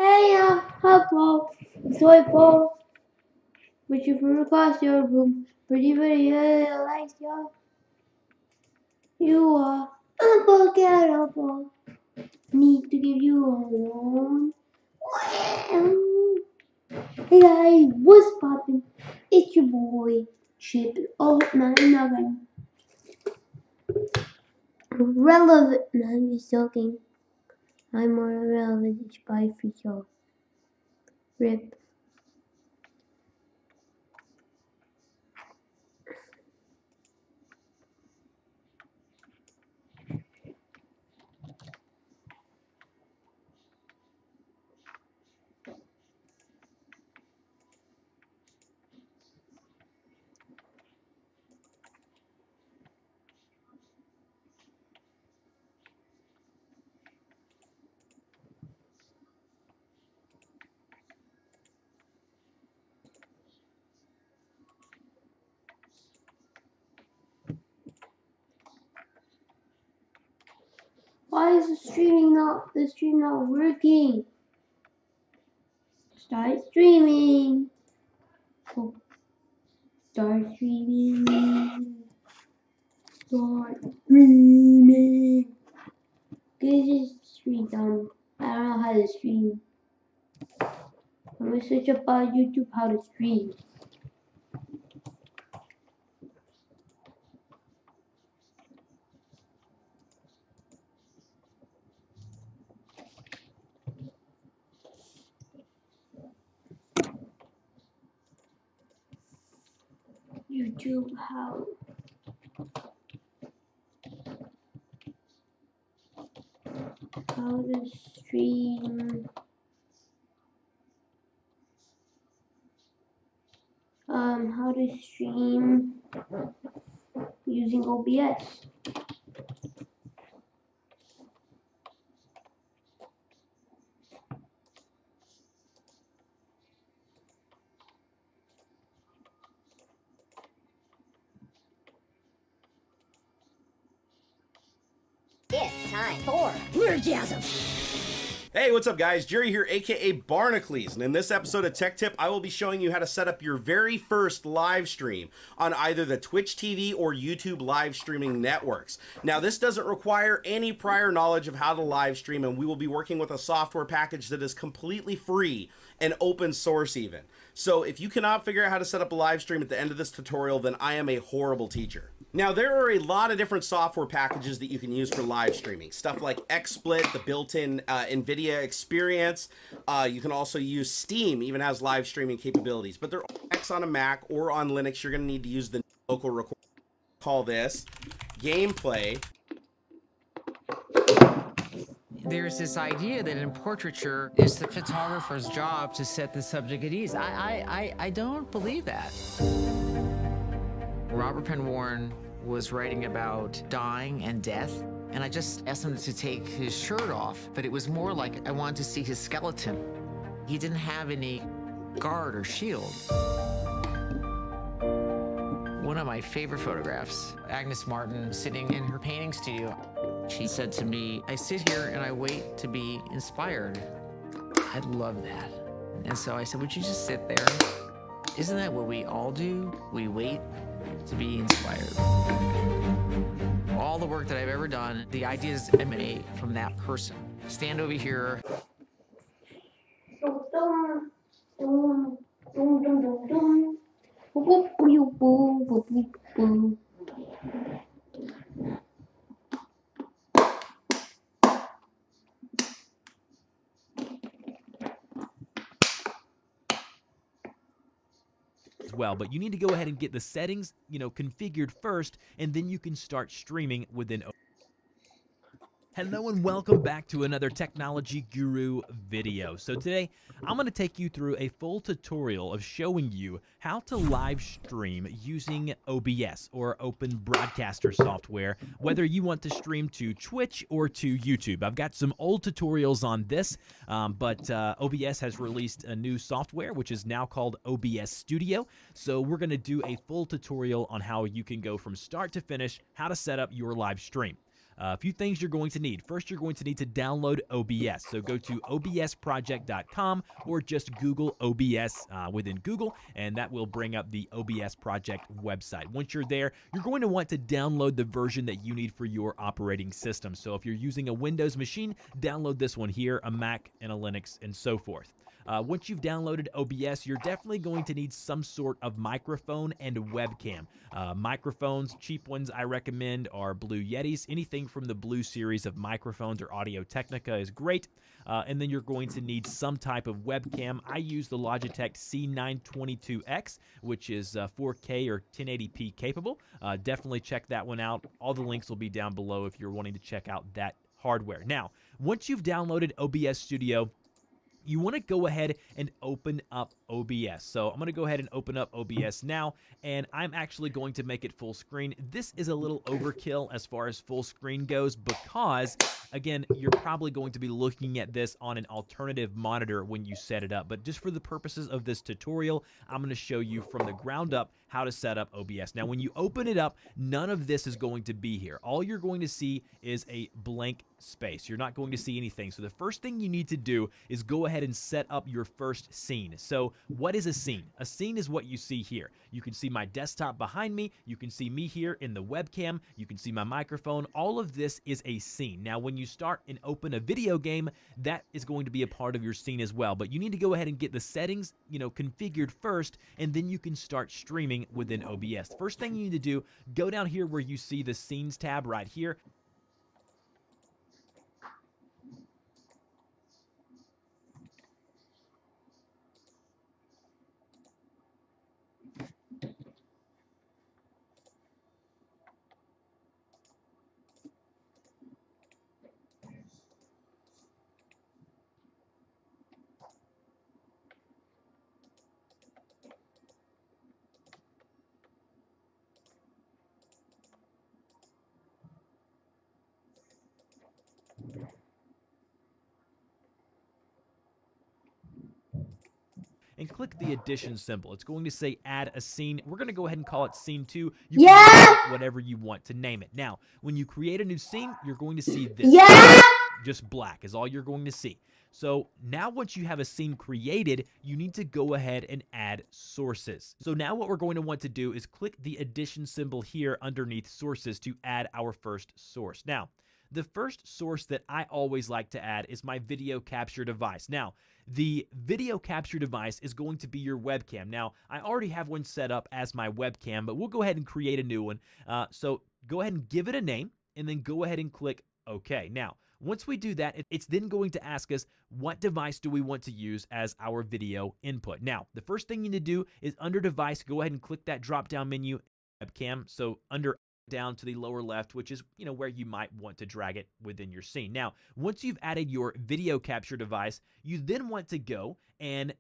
Hey, hello, joyful, would you from across your room? Pretty, like you are unforgettable. Need to give you a loan. Hey guys, what's poppin'? It's your boy, Chip. Oh, no, I'm not gonna. Relevant. No, I'm just joking. I'm more relevant by free show. Rip. Why is the stream not working? Start streaming. Oh, start streaming. Start streaming. Get this stream done. I don't know how to stream. I'm gonna search up on YouTube how to stream. YouTube how to stream how to stream using OBS. It's time for Nerdgasm. Hey, what's up guys? Jerry here, aka Barnacles, and in this episode of Tech Tip, I will be showing you how to set up your very first live stream on either the Twitch TV or YouTube live streaming networks. Now, this doesn't require any prior knowledge of how to live stream, and we will be working with a software package that is completely free and open source even. So if you cannot figure out how to set up a live stream at the end of this tutorial, then I am a horrible teacher. Now, there are a lot of different software packages that you can use for live streaming. Stuff like XSplit, the built-in NVIDIA experience. You can also use Steam, even has live streaming capabilities. But they're X on a Mac or on Linux. You're going to need to use the local record. Call this gameplay. There's this idea that in portraiture, it's the photographer's job to set the subject at ease. I don't believe that. Robert Penn Warren was writing about dying and death, and I just asked him to take his shirt off, but it was more like I wanted to see his skeleton. He didn't have any guard or shield. One of my favorite photographs, Agnes Martin sitting in her painting studio. She said to me, I sit here and I wait to be inspired. I love that. And so I said, would you just sit there? Isn't that what we all do? We wait to be inspired. All the work that I've ever done, the ideas emanate from that person. Stand over here. Well, but you need to go ahead and get the settings, configured first, and then you can start streaming within. Hello and welcome back to another Technology Guru video. So today, I'm going to take you through a full tutorial of showing you how to live stream using OBS, or Open Broadcaster software, whether you want to stream to Twitch or to YouTube. I've got some old tutorials on this, but OBS has released a new software, which is now called OBS Studio. So we're going to do a full tutorial on how you can go from start to finish, how to set up your live stream. A few things you're going to need. First, you're going to need to download OBS. So go to obsproject.com or just Google OBS within Google, and that will bring up the OBS Project website. Once you're there, you're going to want to download the version that you need for your operating system. So if you're using a Windows machine, download this one here, a Mac and a Linux, and so forth. Once you've downloaded OBS, you're definitely going to need some sort of microphone and webcam. Microphones, cheap ones I recommend are Blue Yetis. Anything from the Blue series of microphones or Audio Technica is great. And then you're going to need some type of webcam. I use the Logitech C922X, which is 4K or 1080p capable. Definitely check that one out. All the links will be down below if you're wanting to check out that hardware. Now, once you've downloaded OBS Studio, you want to go ahead and open up OBS. So I'm going to go ahead and open up OBS now, and I'm actually going to make it full screen. This is a little overkill as far as full screen goes because, again, you're probably going to be looking at this on an alternative monitor when you set it up. But just for the purposes of this tutorial, I'm going to show you from the ground up how to set up OBS. Now, when you open it up, none of this is going to be here. All you're going to see is a blank space. You're not going to see anything. So the first thing you need to do is go ahead and set up your first scene. So what is a scene? A scene is what you see here. You can see my desktop behind me. You can see me here in the webcam. You can see my microphone. All of this is a scene. Now, when you start and open a video game, that is going to be a part of your scene as well. But you need to go ahead and get the settings, configured first, and then you can start streaming within OBS. First thing you need to do, go down here where you see the scenes tab right here. And click the addition symbol. It's going to say add a scene. We're going to go ahead and call it scene 2. You can name it whatever you want to name it. Now, when you create a new scene, you're going to see this. Just black is all you're going to see. So now once you have a scene created, you need to go ahead and add sources. So now what we're going to want to do is click the addition symbol here underneath sources to add our first source. Now, the first source that I always like to add is my video capture device. Now, the video capture device is going to be your webcam. Now, I already have one set up as my webcam, but we'll go ahead and create a new one. So go ahead and give it a name, and then go ahead and click OK. Now, once we do that, it's then going to ask us what device do we want to use as our video input. Now, the first thing you need to do is under device, go ahead and click that drop-down menu, webcam. So under down to the lower left, which is where you might want to drag it within your scene. Now, once you've added your video capture device, you then want to go and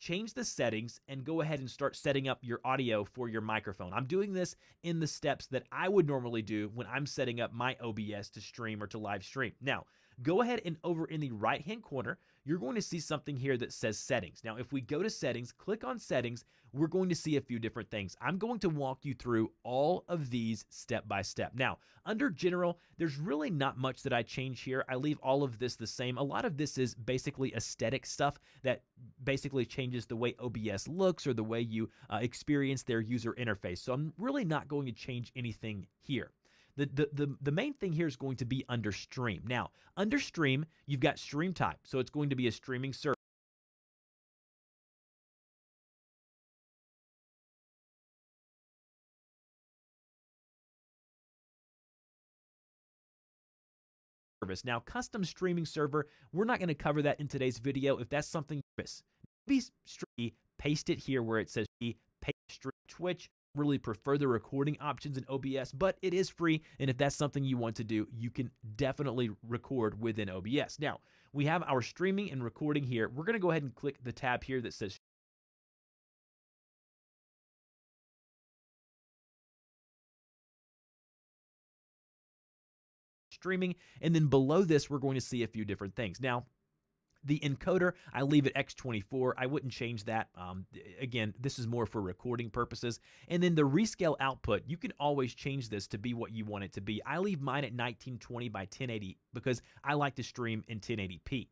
change the settings and go ahead and start setting up your audio for your microphone. I'm doing this in the steps that I would normally do when I'm setting up my OBS to stream or to live stream. Now, go ahead and over in the right-hand corner, you're going to see something here that says settings. Now, if we go to settings, click on settings, we're going to see a few different things. I'm going to walk you through all of these step by step. Now, under general, there's really not much that I change here. I leave all of this the same. A lot of this is basically aesthetic stuff that basically changes the way OBS looks or the way you experience their user interface. So I'm really not going to change anything here. The main thing here is going to be under stream. Now, under stream, you've got stream type. So it's going to be a streaming service. Now, custom streaming server, we're not going to cover that in today's video. If that's something, paste it here where it says paste Twitch. Really prefer the recording options in OBS, but it is free, and if that's something you want to do, you can definitely record within OBS. Now, we have our streaming and recording here. We're going to go ahead and click the tab here that says streaming, and then below this, we're going to see a few different things. Now, The encoder, I leave it X24. I wouldn't change that. Again, this is more for recording purposes. And then the rescale output, you can always change this to be what you want it to be. I leave mine at 1920 by 1080 because I like to stream in 1080p.